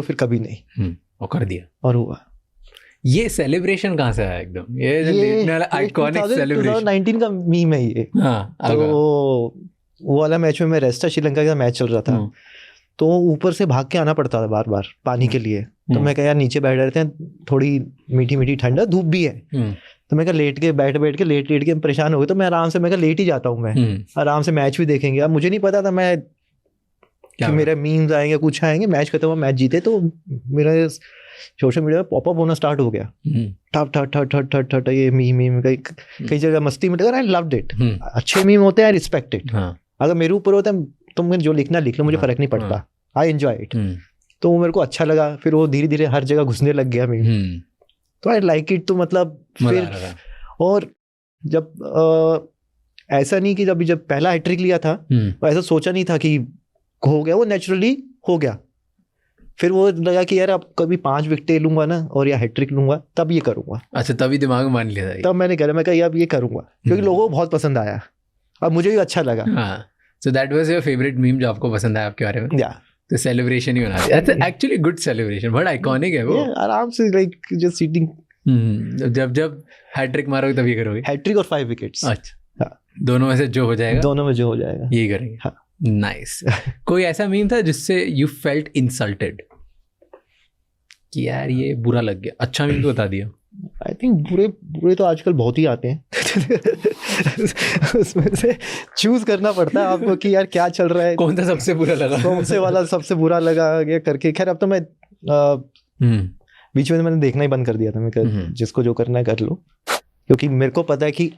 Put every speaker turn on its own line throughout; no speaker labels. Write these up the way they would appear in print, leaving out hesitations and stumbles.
तो फिर कभी नहीं।
और कर दिया
और हुआ।
ये सेलिब्रेशन कहाँ से आया एकदम, ये आइकॉनिक सेलिब्रेशन
2019 का मीम है ये।
हाँ
तो वो वाला मैच में मैं रेस्ट था, श्रीलंका का मैच चल रहा था, तो ऊपर से भाग के आना पड़ता था बार बार पानी के लिए। तो मैं कहा यार नीचे बैठ रहते हैं, थोड़ी मीठी मीठी ठंडा, धूप भी है। तो मैं कहा लेट के लेट के परेशान हो गए, तो मैं आराम से मैं कहा लेट ही जाता हूँ, मैं आराम से मैच भी देखेंगे। अब मुझे नहीं पता था मैं कि मेरे मीम्स आएंगे, कुछ आएंगे। मैच खत्म हुआ, मैच जीते, तो मेरा सोशल मीडिया पे पॉपअप होना स्टार्ट हो गया, ठट ठट ठट ठट ठट ठट, ये मीम कई जगह मस्ती में लगा। I loved it. अच्छे मीम होते हैं, आई रिस्पेक्ट इट। अगर मेरे ऊपर होता है तो मुझे जो लिखना लिख लो, मुझे फर्क नहीं पड़ता, आई एंजॉय इट। तो वो मेरे को अच्छा लगा, फिर वो धीरे धीरे हर जगह घुसने लग गया मीम, तो आई लाइक इट। तो मतलब फिर और जब ऐसा नहीं कि जब पहला हैट्रिक लिया था तो ऐसा सोचा नहीं था कि हो गया, वो नेचुरली हो गया। फिर वो लगा कि यार अब कभी 5 विकेट लूंगा ना और या हैट्रिक लूंगा तब ये करूंगा।
अच्छा, तभी दिमाग में मान लिया था।
तब मैंने कहा, मैं कहा यार ये करूंगा, क्योंकि लोगों को बहुत पसंद आया और मुझे भी अच्छा लगा।
So that was your favourite meme जो आपको पसंद आया आपके बारे में?
या
तो सेलिब्रेशन ही बना दिया। दैट्स एक्चुअली गुड सेलिब्रेशन, बड़ा आइकॉनिक है वो।
आराम से लाइक जस्ट सीटिंग।
जब हैट्रिक मारोगे तभी करोगे?
हैट्रिक और 5 विकेट्स।
अच्छा, दोनों में से जो हो जाएगा,
दोनों में जो हो जाएगा
यही करेंगे। नाइस। कोई ऐसा मीम था जिससे यू फेल्ट इंसल्टेड कि यार ये बुरा लग गया? अच्छा मीम तो बता दिया।
आई थिंक बुरे तो आजकल बहुत ही आते हैं उसमें से चूज करना पड़ता है आपको कि यार क्या चल रहा है,
कौन सा सबसे बुरा लगा,
कौन से वाला सबसे बुरा लगा ये करके। खैर अब तो मैं बीच में मैंने देखना ही बंद कर दिया था। मैं जिसको जो करना है कर लो, क्योंकि मेरे को पता है कि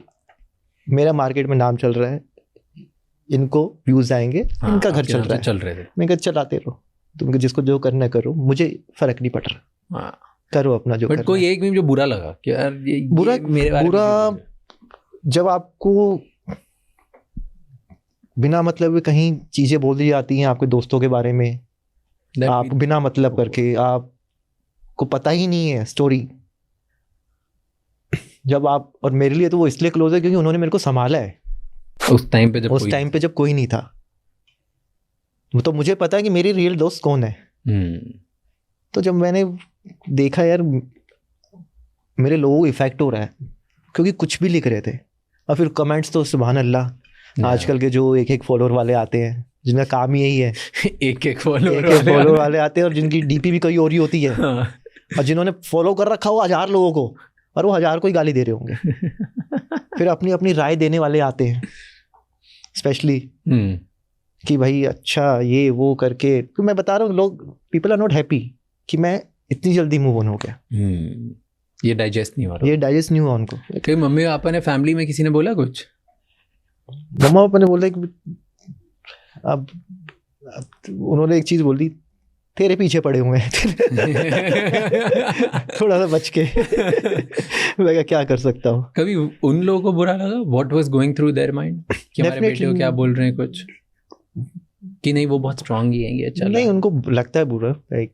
मेरा मार्केट में नाम चल रहा है, इनको व्यूज आएंगे, इनका घर चल रहा है। मैं चलाते रहो, तुमको जिसको जो करना है करो, मुझे फर्क नहीं पड़ रहा, करो अपना जो।
बट कोई एक मीम जो बुरा लगा कि यार ये
बुरा जब आपको बिना मतलब कहीं चीजें बोल दी जाती हैं आपके दोस्तों के बारे में, आप बिना मतलब करके, आपको पता ही नहीं है स्टोरी। जब आप, और मेरे लिए तो वो इसलिए क्लोज है क्योंकि उन्होंने मेरे को संभाला है
उस टाइम पे
जब कोई नहीं था। तो मुझे पता है कि मेरी रियल दोस्त कौन है। तो जब मैंने देखा यार मेरे लोगों को इफेक्ट हो रहा है, क्योंकि कुछ भी लिख रहे थे, और फिर कमेंट्स तो सुभान अल्लाह आजकल के जो एक फॉलोअर वाले आते हैं, जिनका काम ही यही है एक फॉलोअर वाले आते हैं, और जिनकी डीपी भी कोई और ही होती है, और जिन्होंने फॉलो कर रखा हो 1000 लोगों को, और वो 1000 को ही गाली दे रहे होंगे। फिर अपनी अपनी राय देने वाले आते हैं स्पेशली कि भाई अच्छा ये वो करके। तो मैं बता रहा हूँ, लोग पीपल आर नॉट हैप्पी कि मैं इतनी जल्दी मूव ऑन हो गया।
ये डाइजेस्ट नहीं
हुआ उनको।
फिर मम्मी पापा ने, फैमिली में किसी ने बोला कुछ?
मम्मा पापा ने बोला कि अब उन्होंने एक चीज बोल दी, तेरे पीछे पड़े हुए हैं थोड़ा सा बच के। मैं क्या कर सकता हूँ।
कभी उन लोगों को बुरा लगा? What was going through their mind कि हमारे बेटे को क्या बोल रहे हैं कुछ, कि नहीं वो बहुत स्ट्रांग ही है, ये अच्छा
नहीं उनको लगता है बुरा। लाइक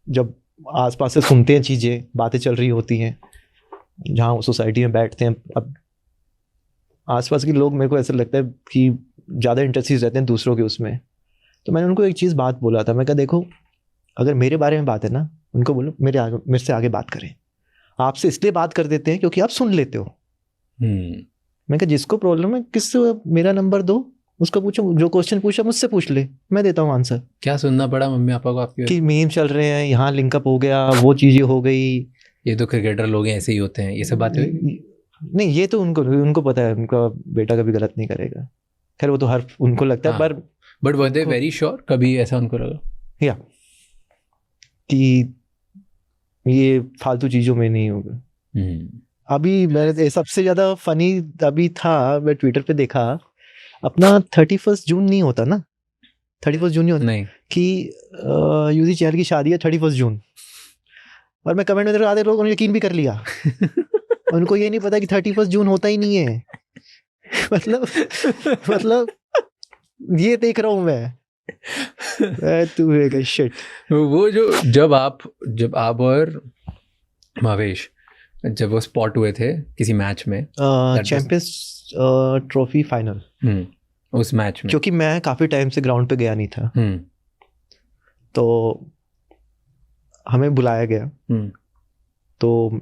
जब आसपास से सुनते हैं चीजें, बातें चल रही होती हैं, जहाँ सोसाइटी में बैठते हैं, अब आसपास के लोग, मेरे को ऐसा लगता है कि ज़्यादा इंटरेस्टेड रहते हैं दूसरों के उसमें। तो मैंने उनको एक चीज़ बात बोला था, मैं कहा देखो अगर मेरे बारे में बात है ना, उनको बोलो मेरे से आगे बात करें। आपसे इसलिए बात कर देते हैं क्योंकि आप सुन लेते हो। मैं कहा जिसको प्रॉब्लम है किससे मेरा नंबर दो, उसको पूछो, जो क्वेश्चन पूछा मुझसे पूछ ले, मैं देता हूँ आंसर।
क्या सुनना पड़ा मम्मी पापा को आपके?
कि मीम चल रहे हैं, यहाँ लिंकअप हो गया, वो चीज़ें हो गई,
ये तो क्रिकेटर लोग ऐसे ही होते हैं, ये सब बातें हुई?
नहीं ये तो उनको पता है, उनका बेटा कभी गलत नहीं करेगा। खैर वो तो हर उनको लगता है, पर
but were they very sure? कभी ऐसा उनको लगा
या कि ये फालतू चीज़ों में नहीं होगा। अभी मैंने सबसे ज़्यादा फनी अभी था, मैं ट्विटर पे देखा, अपना 31 जून नहीं होता ना, 31 जून नहीं होता
नहीं,
कि यूजी चहल की शादी है 31 जून, और मैं कमेंट में आधे लोगों ने यकीन भी कर लिया। उनको ये नहीं पता कि 31 जून होता ही नहीं है। मतलब ये देख रहा हूँ मैं तू है शिट।
वो जो जब आप और भावेश जब वो स्पॉट हुए थे किसी मैच में,
चैंपियंस ट्रॉफी फाइनल,
उस मैच में,
क्योंकि मैं काफी टाइम से ग्राउंड पे गया नहीं था, तो हमें बुलाया गया, तो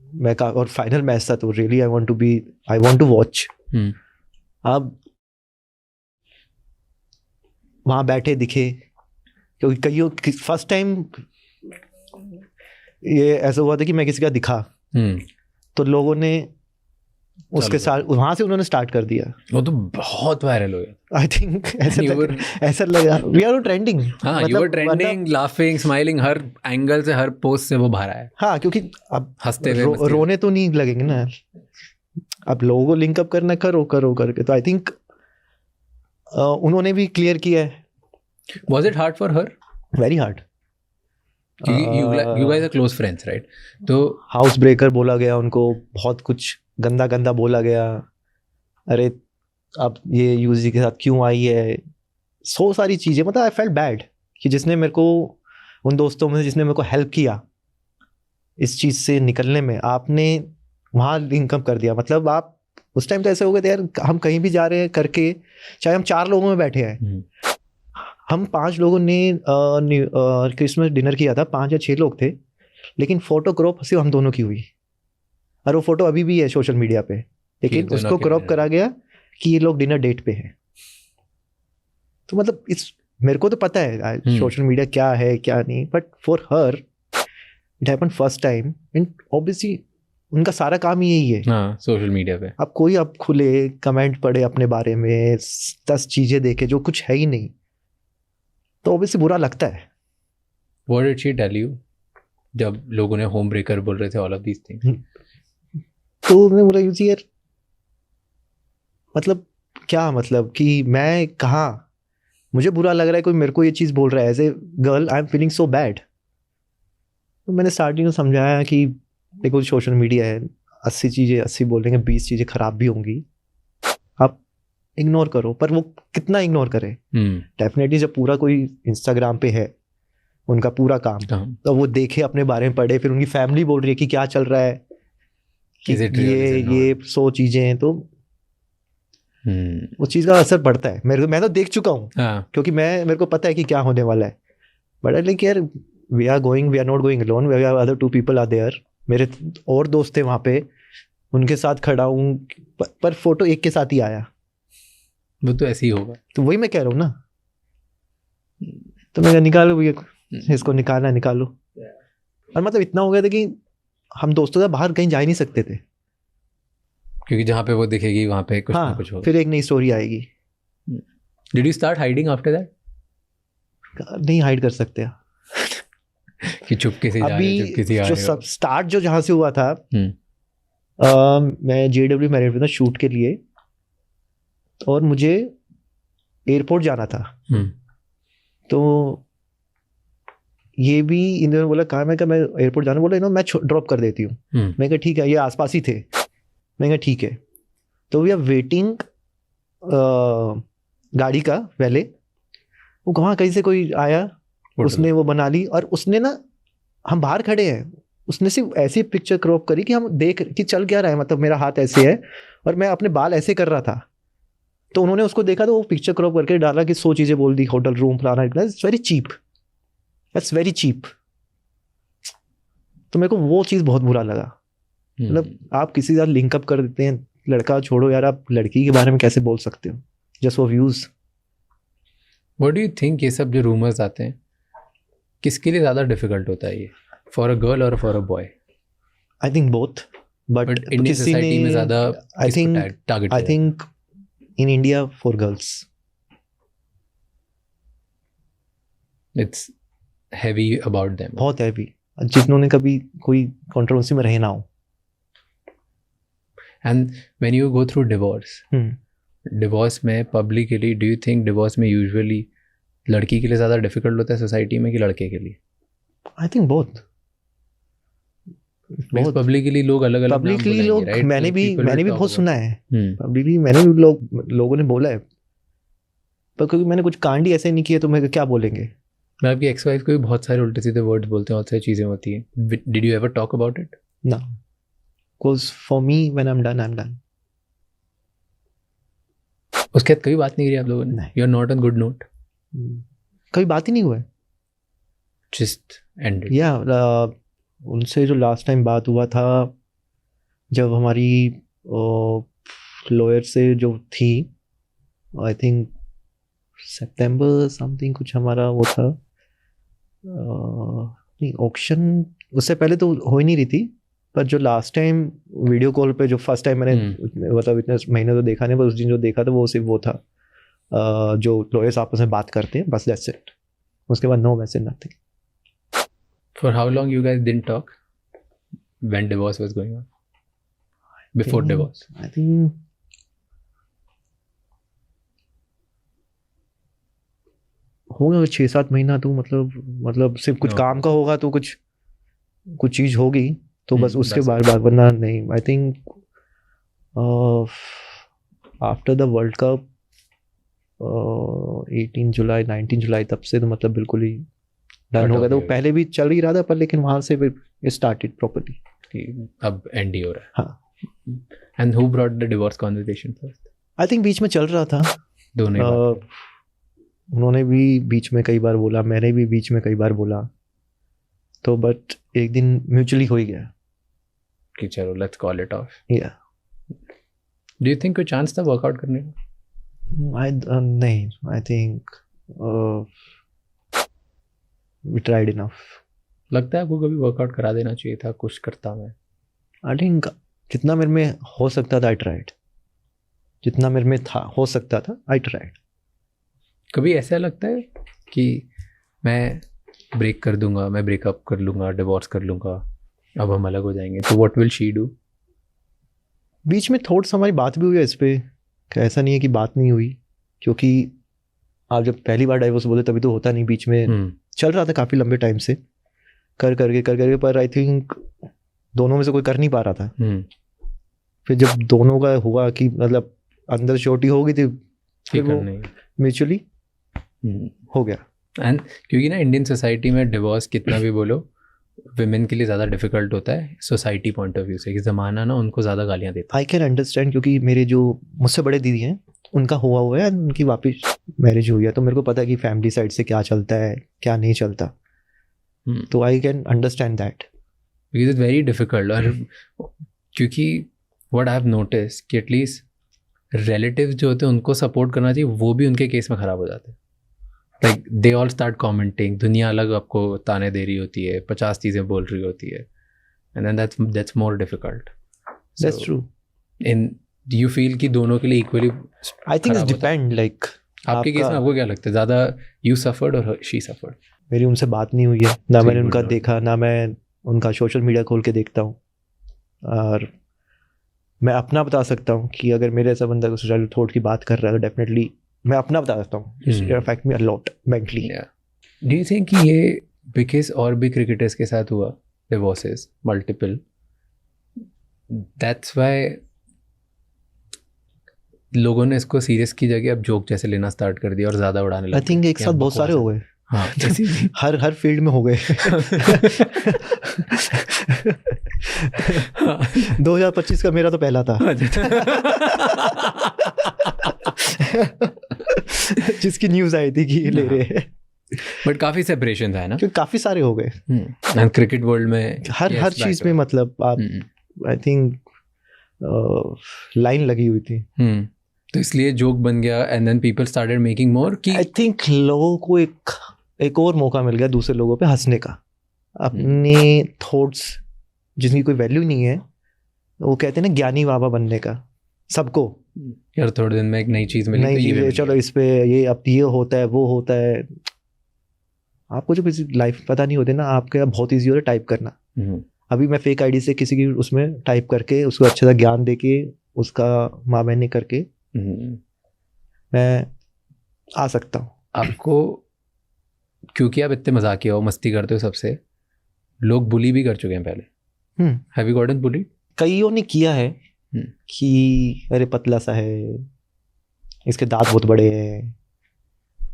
मैं कहा, और फाइनल मैच था, तो really I want to watch. अब वहाँ बैठे दिखे, क्योंकि कईयों फर्स्ट टाइम ये ऐसा हुआ था कि मैं किसी का दिखा, तो लोगों ने उसके साथ वहां से उन्होंने स्टार्ट कर दिया।
वो तो बहुत वायरल हो गया।
आई थिंक ऐसा लगा वी आर ट्रेंडिंग।
हाँ, you were trending, laughing, smiling, her angle से, हर पोस्ट से वो बाहर आया।
हाँ, क्योंकि अब
हंसते हुए
रोने तो नहीं लगेंगे ना, अब लोगों को लिंक अप करना करो करके। तो आई थिंक उन्होंने भी क्लियर किया है।
Was it hard for her?
Very hard.
You guys are close friends, right? तो
हाउस ब्रेकर बोला गया उनको, बहुत कुछ गंदा बोला गया। अरे अब ये यूजी के साथ क्यों आई है, सो सारी चीज़ें। मतलब आई फेल्ट बैड कि जिसने मेरे को, उन दोस्तों में जिसने मेरे को हेल्प किया इस चीज़ से निकलने में, आपने वहाँ लिंकअप कर दिया। मतलब आप उस टाइम तो ऐसे हो गए थे यार, हम कहीं भी जा रहे हैं करके, चाहे हम 4 लोगों में बैठे हैं, हम 5 लोगों ने क्रिसमस डिनर किया था, 5 या 6 लोग थे, लेकिन फोटो क्रॉप सिर्फ हम दोनों की हुई, और वो फोटो अभी भी है सोशल मीडिया पे, लेकिन उसको क्रॉप करा गया कि ये लोग डिनर डेट पे हैं। तो मतलब मेरे को तो पता है सोशल मीडिया क्या है क्या नहीं, but for her it happened first time, and obviously उनका सारा काम ही यही है।
हाँ, सोशल मीडिया पे
अब कोई अब खुले कमेंट पढ़े अपने बारे में, 10 चीजें देखे जो कुछ है ही नहीं, तो ऑब्वियसली बुरा लगता है।
What did she tell you जब लोगों ने होम ब्रेकर बोल रहे थे, ऑल ऑफ दीज थिंग्स?
तो उन्होंने बोला यूजी यार, मतलब क्या, मतलब कि मैं कहाँ, मुझे बुरा लग रहा है, कोई मेरे को ये चीज़ बोल रहा है, as a girl I am feeling so bad. तो मैंने स्टार्टिंग में समझाया कि देखो सोशल मीडिया है, 80 चीज़ें 80 बोलेंगे, 20 चीज़ें खराब भी होंगी, आप इग्नोर करो। पर वो कितना इग्नोर करे? डेफिनेटली जब पूरा कोई इंस्टाग्राम पे है उनका पूरा काम, तो वो देखे, अपने बारे में पढ़े, फिर उनकी फैमिली बोल रही है कि क्या चल रहा है, कि ये 100 चीज़ें हैं, तो उस चीज़ का असर पड़ता है। मैं तो देख चुका हूँ, क्योंकि मेरे को पता है कि क्या होने वाला है। बट आई लाइक यार, we are not going alone, we are other 2 people are there. मेरे और दोस्त थे वहाँ पे, उनके साथ खड़ा हूँ, पर फोटो एक के साथ ही आया।
वो तो ऐसे ही होगा।
तो वही मैं कह रहा हूँ ना, तो मैं निकालो इसको, निकालो। और मतलब इतना हो गया था कि हम दोस्तों से बाहर कहीं जा ही नहीं सकते थे,
क्योंकि जहाँ पे वो दिखेगी वहाँ पे कुछ ना कुछ होगा,
फिर एक नई स्टोरी आएगी।
Did you start hiding after that?
नहीं हाइड कर सकते
कि चुपके से जा रहे हो, चुपके से आ रहे हो।
सब स्टार्ट जो जहाँ से हुआ था, मैं JW मैरिड पे था शूट के लिए, और मुझे एयरपोर्ट जाना था। तो ये भी इन्होंने बोला कहाँ, मैं एयरपोर्ट जाना, बोला मैं ड्रॉप कर देती हूँ। मैं कहा ठीक है, ये आसपास ही थे। मैं कहा ठीक है। तो वी आर वेटिंग गाड़ी का पहले, वो वहाँ कहीं से कोई आया, उसने वो बना ली, और उसने ना, हम बाहर खड़े हैं, उसने सिर्फ ऐसी पिक्चर क्रॉप करी कि हम देख कि चल क्या रहा है, मतलब मेरा हाथ ऐसे है और मैं अपने बाल ऐसे कर रहा था। तो उन्होंने उसको देखा, तो वो पिक्चर क्रॉप करके डाला कि 100 चीज़ें बोल दी, होटल रूम फलाना, it's very cheap, that's very cheap. तो मेरे को वो चीज़ बहुत बुरा लगा। मतलब आप किसी के साथ लिंकअप कर देते हैं, लड़का छोड़ो यार, आप लड़की के बारे में कैसे बोल सकते हो, just for views.
What do you think, ये सब जो रूमर्स आते हैं, किसके लिए ज़्यादा डिफिकल्ट होता है ये, फॉर अ गर्ल और for a boy?
I think both, but
Indian society में ज़्यादा
I think in India for girls
it's heavy about them,
बहुत हैवी, जिन्होंने कभी कोई कंट्रोवर्सी में रहे ना हो।
And when you go through divorce में publicly, do you think divorce में यूजुअली लड़की के लिए ज़्यादा डिफिकल्ट होता है सोसाइटी में कि लड़के के लिए?
आई थिंक बोथ।
पब्लिकली लोग अलग-अलग नाम
पब्लिकली
बोलेंगे,
लोग,
right?
मैंने भी बहुत
about.
सुना है, पब्लिकली मैंने भी लोगों ने बोला है, पर क्योंकि मैंने कुछ कांड ही ऐसे नहीं किए तो मैं क्या बोलेंगे।
मैं आपकी एक्स वाइफ को भी बहुत सारे उल्टे सीधे वर्ड्स बोलते हैं, बहुत सारी चीज़ें होती हैं। Did you ever talk about it?
No, because for me when I'm done, I'm done.
उसके बाद कभी बात नहीं करी आप लोगों ने? You are not on good note.
कभी बात ही नहीं हुआ है।
just ended?
या उनसे जो लास्ट टाइम बात हुआ था जब हमारी लॉयर से जो थी, आई थिंक सितंबर समथिंग कुछ हमारा वो था, नहीं ऑक्शन उससे पहले तो हो ही नहीं रही थी, पर जो लास्ट टाइम वीडियो कॉल पे जो फर्स्ट टाइम मैंने मतलब इतने महीने तो देखा नहीं, पर उस दिन जो देखा था वो सिर्फ वो था जो लॉयर्स आपस में बात करते हैं, बस दैट्स इट. उसके बाद no message nothing.
For how long you guys didn't talk when divorce was going on? Before divorce?
I think होगा 6-7 महीना. तो मतलब सिर्फ कुछ काम का होगा तो कुछ चीज होगी तो बस उसके बार वरना नहीं. I think after the world cup 18 जुलाई 19 जुलाई तब से तो मतलब बिल्कुल ही डन हो गया. तो पहले भी चल ही रहा था पर लेकिन वहां से फिर स्टार्टेड प्रॉपर्ली.
अब एंड ही हो रहा है.
हाँ.
And who brought the divorce conversation first?
I think बीच में चल रहा था
दोनों.
उन्होंने भी बीच में कई बार बोला, मैंने भी बीच में कई बार बोला, तो बट एक दिन म्यूचुअली हो ही गया
कि चलो लेट्स कॉल इट ऑफ.
या
डू यू थिंक कोई चांस था वर्कआउट करने का?
नहीं. I think we tried enough.
लगता है आपको कभी वर्कआउट करा देना चाहिए था? कुछ करता मैं.
आई थिंक जितना मेरे में हो सकता था आई ट्राइड. जितना मेरे में था हो सकता था आई ट्राइड.
कभी ऐसा लगता है कि मैं ब्रेक कर दूंगा, मैं ब्रेकअप कर लूँगा, डिवोर्स कर लूँगा, अब हम अलग हो जाएंगे, तो व्हाट विल शी डू?
बीच में थोड़ा सा हमारी बात भी हुई है इस पे. ऐसा नहीं है कि बात नहीं हुई, क्योंकि आप जब पहली बार डाइवोर्स बोले तभी तो होता नहीं. बीच में चल रहा था काफ़ी लंबे टाइम से कर करके पर आई थिंक दोनों में से कोई कर नहीं पा रहा था. फिर जब दोनों का हुआ कि मतलब अंदर छोटी हो गई थी, फिर वो म्यूचुअली हो गया.
एंड क्योंकि ना इंडियन सोसाइटी में डिवोर्स कितना भी बोलो विमेन के लिए ज़्यादा डिफिकल्ट होता है सोसाइटी पॉइंट ऑफ व्यू से, कि ज़माना ना उनको ज़्यादा गालियाँ देता है.
आई कैन अंडरस्टैंड, क्योंकि मेरे जो मुझसे बड़े दीदी हैं उनका हुआ है, उनकी वापस मैरिज हुई है, तो मेरे को पता है कि फैमिली साइड से क्या चलता है क्या नहीं चलता. तो I can understand that.
Because it's very difficult. और क्योंकि व्हाट आई हैव नोटिस कि एटलीस्ट रिलेटिव्स जो होते हैं उनको सपोर्ट करना चाहिए, वो भी उनके केस में ख़राब हो जाते हैं. Like they all start commenting, दुनिया अलग आपको ताने दे रही होती है, 50 चीज़ें बोल रही होती है, and then that's more difficult.
That's true.
In do you feel कि दोनों के लिए equally?
I think it's depend. Like
आपके केस में आपको क्या लगता है, ज़्यादा यू सफर्ड और शी सफर्ड?
मेरी उनसे बात नहीं हुई है, ना मैंने उनका देखा, ना मैं उनका सोशल मीडिया खोल के देखता हूँ. और मैं अपना बता सकता हूँ कि अगर मेरे ऐसा बंदा को सुसाइडल थॉट की बात कर रहा है तो डेफिनेटली मैं अपना बता सकता हूँ. It affect me a lot mentally.
Do you think कि ये बिकॉज और भी क्रिकेटर्स के साथ हुआ डिवोर्सेस मल्टीपल, दैट्स व्हाई लोगों ने इसको सीरियस की जगह अब जोक जैसे लेना स्टार्ट कर दिया और ज़्यादा उड़ाने लगे?
आई थिंक एक साथ बहुत सारे हो गए.
हाँ.
हर फील्ड में हो गए. 2025 का मेरा तो पहला था. जिसकी न्यूज आई थी कि ले रहे हैं.
बट काफी सेपरेशन था ना,
क्योंकि काफी सारे हो गए.
एंड क्रिकेट वर्ल्ड में
हर चीज में मतलब आप आई थिंक लाइन लगी हुई थी.
तो इसलिए जोक बन गया and then people started making more. कि
आई थिंक लोगों को एक और मौका मिल गया दूसरे लोगों पे हंसने का. अपने थॉट्स जिसकी कोई वैल्यू नहीं है, वो कहते हैं ना ज्ञानी बाबा बनने का सबको.
यार थोड़े दिन में एक नई चीज मिली,
नई चीज, चलो इस पे ये अब ये होता है वो होता है. आपको जो किसी लाइफ पता नहीं होते ना, आपके बहुत ईजी होता है टाइप करना. अभी मैं फेक आईडी से किसी की उसमें टाइप करके उसको अच्छे सा ज्ञान दे के उसका माँ बहनी करके मैं आ सकता हूँ.
आपको क्योंकि आप इतने मजाकिया हो, मस्ती करते हो सबसे, लोग बुली भी कर चुके हैं पहले. हैव यू गॉटन बुली?
कईयों ने किया है कि अरे पतला सा है, इसके दांत बहुत बड़े हैं,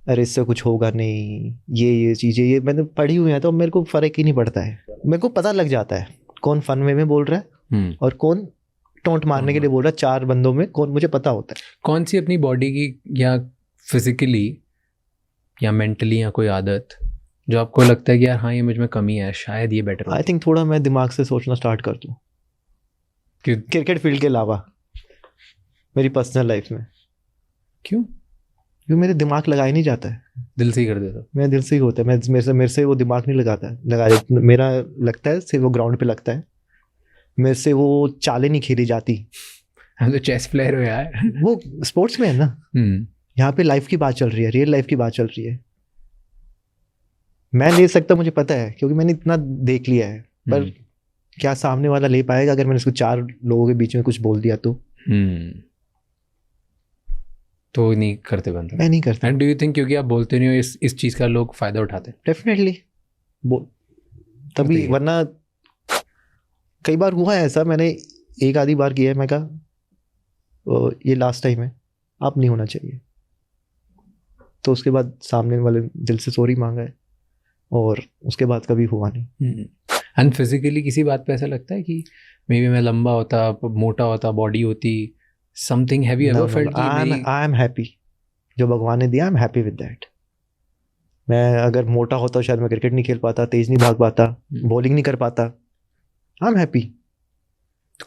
अरे इससे कुछ होगा नहीं, ये चीज़ें ये मैंने पढ़ी हुई हैं. तो मेरे को फ़र्क ही नहीं पड़ता है. मेरे को पता लग जाता है कौन फन में बोल रहा है और कौन टोंट मारने के लिए बोल रहा है. 4 बंदों में कौन मुझे पता होता है.
कौन सी अपनी बॉडी की या फिजिकली या मेंटली या कोई आदत जो आपको लगता है कि यार हाँ ये मुझ में कमी है, शायद ये बेटर
आई थिंक थोड़ा मैं दिमाग से सोचना स्टार्ट कर दूँ क्रिकेट फील्ड के अलावा मेरी पर्सनल लाइफ में।
क्यों?
क्योंकि मेरे दिमाग लगाया नहीं जाता है,
दिल से ही कर देता।
मेरे दिल से ही होता है, मेरे से वो दिमाग नहीं लगाया मेरा लगता है सिर्फ वो ग्राउंड पे लगता है, मेरे से वो चालें नहीं खेली जाती।
हम तो चेस प्लेयर हो यार।
वो स्पोर्ट्स में है ना, यहाँ पे लाइफ की बात चल रही है, रियल लाइफ की बात चल रही है। मैं ले सकता, मुझे पता है क्योंकि मैंने इतना देख लिया है, पर क्या सामने वाला ले पाएगा अगर मैंने उसको 4 लोगों के बीच में कुछ बोल दिया
तो नहीं करते बंदा।
मैं नहीं करता।
एंड डू यू थिंक क्योंकि आप बोलते नहीं हो इस चीज का लोग फायदा उठाते हैं?
डेफिनेटली तभी, वरना कई बार हुआ है ऐसा, मैंने एक आधी बार किया है, मैं कहा ये लास्ट टाइम है, आप नहीं होना चाहिए, तो उसके बाद सामने वाले दिल से सॉरी मांगा है और उसके बाद कभी हुआ नहीं।
एंड फिजिकली किसी बात पे ऐसा लगता है कि मे बी मैं लंबा होता, मोटा होता, बॉडी होती, something have you ever felt?
I am happy, जो भगवान ने दिया आई एम हैप्पी विद दैट। मैं अगर मोटा होता शायद मैं क्रिकेट नहीं खेल पाता, तेज नहीं भाग पाता, बॉलिंग नहीं कर पाता। आई एम हैप्पी।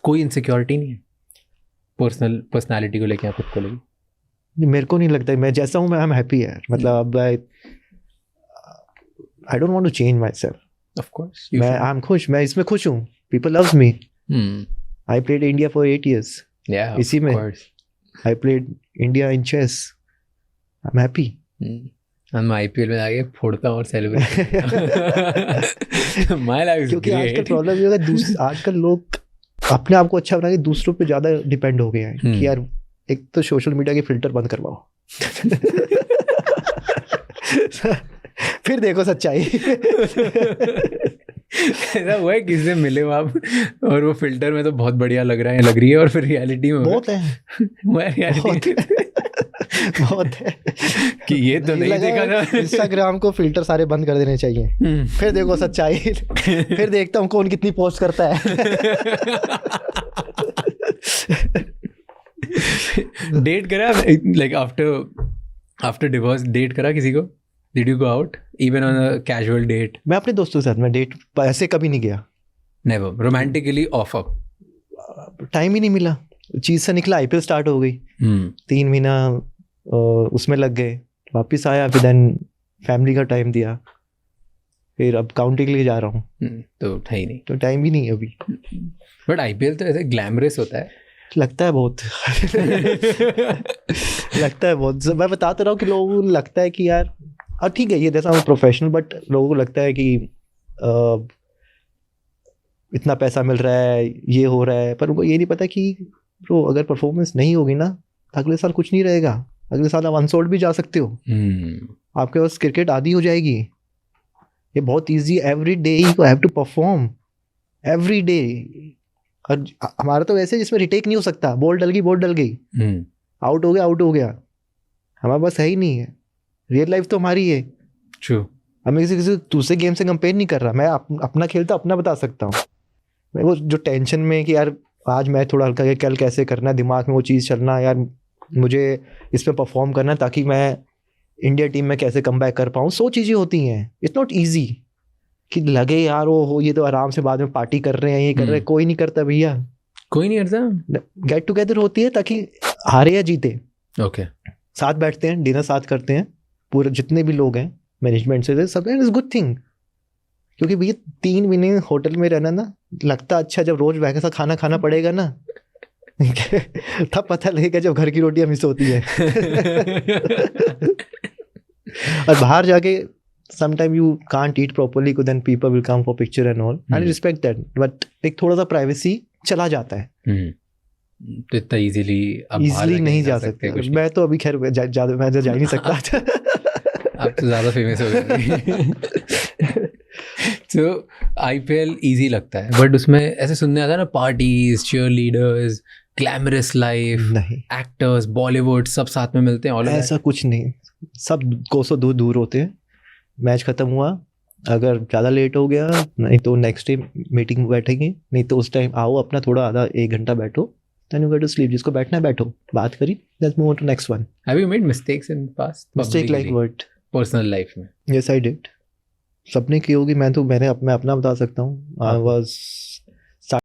कोई इनसिक्योरिटी नहीं है पर्सनालिटी को लेके, खुद को लेके?
मेरे को नहीं लगता, मैं जैसा हूँ मैं आई एम हैप्पी यार। मतलब I don't want to change myself.
Of course
मैं आई एम खुश, मैं इसमें खुश हूँ, people loves me. I played India for 8 years, इसी में I played India in chess, I am happy.
मैं आईपीएल में आगे फोड़ता और सेलिब्रेट माय लाइफ इज
क्योंकि आजकल प्रॉब्लम ये है, आजकल लोग अपने आप को अच्छा बना के दूसरों पे ज्यादा डिपेंड हो गए हैं कि यार एक तो सोशल मीडिया के फिल्टर बंद करवाओ फिर देखो सच्चाई।
ऐसा हुआ है किसी से मिले हो आप और वो फिल्टर में तो बहुत बढ़िया लग रही है और फिर रियलिटी में
बहुत है बहुत है
कि ये तो नहीं देखा था।
इंस्टाग्राम को फिल्टर सारे बंद कर देने चाहिए, फिर देखो सच्चाई। फिर देखता हूँ कौन कितनी पोस्ट करता है।
डेट करा लाइक आफ्टर डिवोर्स? डेट करा किसी को? Did you go out even on a casual date?
मैं अपने दोस्तों के साथ, मैं डेट ऐसे कभी नहीं गया।
Never romantically off up?
Time ही नहीं मिला, चीज से निकला, आईपीएल स्टार्ट हो गई, 3 महीना उसमें लग गए, वापस आया, फिर देन फैमिली का टाइम दिया, फिर अब काउंटी के लिए जा रहा हूँ,
तो है ही नहीं,
तो टाइम भी नहीं है अभी।
बट आईपीएल तो ऐसे ग्लैमरस होता है,
लगता है बहुत लगता है बहुत। मैं बताता रहा हूँ कि लोगों को लगता है कि यार और ठीक है ये जैसा हम प्रोफेशनल, बट लोगों को लगता है कि इतना पैसा मिल रहा है, ये हो रहा है, पर उनको ये नहीं पता कि ब्रो अगर परफॉर्मेंस नहीं होगी ना अगले साल कुछ नहीं रहेगा, अगले साल आप अनसोल्ड भी जा सकते हो। आपके पास क्रिकेट आदि हो जाएगी, ये बहुत easy, every day you have to perform every day. और हमारा तो वैसे जिसमें रिटेक नहीं हो सकता, बॉल डल गई आउट हो गया, हमारे पास है ही नहीं है। रियल लाइफ तो हमारी है।
ट्रू।
अब मैं किसी दूसरे गेम से कंपेयर नहीं कर रहा, मैं अपना खेलता अपना बता सकता हूँ। मैं वो जो टेंशन में कि यार आज मैच थोड़ा हल्का है, कल कैसे करना है, दिमाग में वो चीज़ चलना, यार मुझे इस पर परफॉर्म करना है ताकि मैं इंडिया टीम में कैसे कम बैक कर पाऊँ, 100 चीज़ें होती हैं। इट्स नॉट ईजी कि लगे यार वो हो ये तो आराम से बाद में पार्टी कर रहे हैं, ये कर रहे हैं, कोई नहीं करता भैया,
कोई नहीं करता।
गेट टुगेदर होती है ताकि हारे या जीते,
ओके
साथ बैठते हैं, डिनर साथ करते हैं, पूरे जितने भी लोग हैं मैनेजमेंट से, सब इज गुड थिंग। क्योंकि भैया 3 महीने होटल में रहना ना लगता अच्छा, जब रोज वैसा खाना खाना पड़ेगा ना तब पता लगेगा जब घर की रोटियां मिस होती है। और बाहर जाके sometime you can't eat properly, then people will come for picture and all, and I respect that, but एक थोड़ा सा प्राइवेसी चला जाता है।
तो इतना इजीली
नहीं जा सकते। मैं तो अभी खैर ज्यादा मैं जा नहीं सकता।
आप तो ज्यादा फेमस हो गए। तो आईपीएल इजी लगता है, बट उसमें ऐसे सुनने आता है ना, parties, cheerleaders, glamorous life, नहीं एक्टर्स, बॉलीवुड सब साथ में मिलते हैं।
ऐसा कुछ नहीं, सब कोसों दूर होते हैं। मैच खत्म हुआ, अगर ज़्यादा लेट हो गया नहीं तो नेक्स्ट डे मीटिंग में बैठेंगे, नहीं तो उस टाइम आओ अपना थोड़ा आधा 1 घंटा बैठो, then you go to sleep, जिसको बैठना है बैठो, बात करी, let's move on to next one.
Have you made mistakes in past?
Mistake like what?
Personal life में?
Yes, I did. सबने की होगी, मैं अपना बता सकता हूँ। I was